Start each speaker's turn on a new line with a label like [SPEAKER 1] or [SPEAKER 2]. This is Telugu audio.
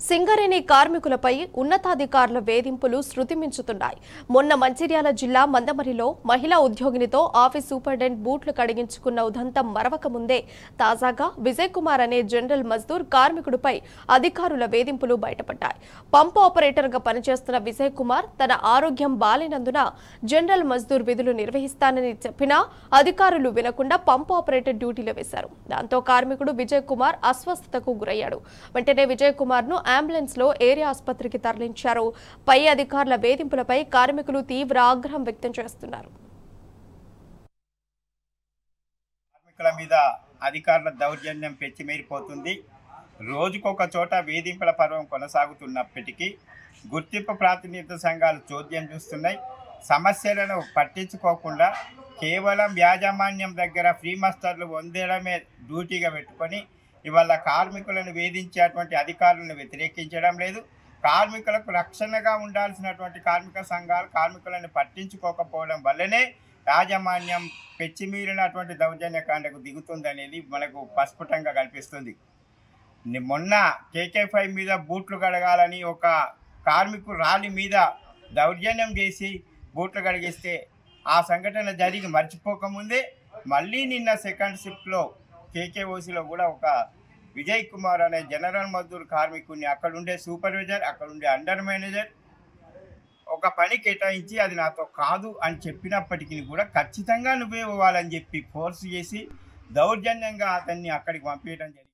[SPEAKER 1] సింగరేణి కార్మికులపై ఉన్నతాధికారుల వేధింపులు శృతిమించుతున్నాయి. మొన్న మంచిర్యాల జిల్లా మందమరిలో మహిళా ఉద్యోగినితో ఆఫీస్ సూపరింటెండెంట్ బూట్లు కడిగించుకున్న ఉదంతం మరవక ముందే తాజాగా విజయ్ కుమార్ అనే జనరల్ మజ్దూర్ కార్మికుడిపై అధికారుల వేధింపులు బయటపడ్డాయి. పంప్ ఆపరేటర్ గా పనిచేస్తున్న విజయ్ కుమార్ తన ఆరోగ్యం బాలేనందున జనరల్ మజ్దూర్ విధులు నిర్వహిస్తానని చెప్పినా అధికారులు వినకుండా పంప్ ఆపరేటర్ డ్యూటీలో వేశారు. దాంతో కార్మికుడు విజయ్ కుమార్ అస్వస్థతకు గురయ్యాడు. వెంటనే విజయ్ కుమార్ ను అంబులెన్స్ లో ఏరియా ఆసుపత్రికి తరలించారు. పై అధికారుల వేధింపులపై కార్మికులు తీవ్ర ఆగ్రహం వ్యక్తం చేస్తున్నారు.
[SPEAKER 2] కార్మికుల మీద అధికారుల దౌర్జన్యం పెచ్చిమీరిపోతుంది. రోజుకొక చోట వేధింపుల పర్వం కొనసాగుతున్నప్పటికీ గుర్తింపు ప్రాతినిధ్య సంఘాలు చోద్యం చూస్తున్నాయి. సమస్యలను పట్టించుకోకుండా కేవలం యాజమాన్యం దగ్గర ఫ్రీ మాస్టర్లు పొందడమే డ్యూటీగా పెట్టుకొని ఇవాళ కార్మికులను వేధించేటువంటి అధికారులను వ్యతిరేకించడం లేదు. కార్మికులకు రక్షణగా ఉండాల్సినటువంటి కార్మిక సంఘాలు కార్మికులను పట్టించుకోకపోవడం వల్లనే యాజమాన్యం పెచ్చిమీరినటువంటి దౌర్జన్యకాండకు దిగుతుందనేది మనకు ప్రస్ఫుటంగా కనిపిస్తుంది. మొన్న KK5 మీద బూట్లు కడగాలని ఒక కార్మికుడు ర్యాలీ మీద దౌర్జన్యం చేసి బూట్లు కడిగిస్తే ఆ సంఘటన జరిగి మర్చిపోకముందే మళ్ళీ నిన్న సెకండ్ షిఫ్ట్లో KKOCలో కూడా ఒక విజయ్ కుమార్ అనే జనరల్ మజ్దూర్ కార్మికుడిని అక్కడుండే సూపర్వైజర్ అక్కడుండే అండర్ మేనేజర్ ఒక పని కేటాయించి అది నాతో కాదు అని చెప్పినప్పటికీ కూడా ఖచ్చితంగా నువ్వే ఇవ్వాలని చెప్పి ఫోర్స్ చేసి దౌర్జన్యంగా అతన్ని అక్కడికి పంపించడం జరిగింది.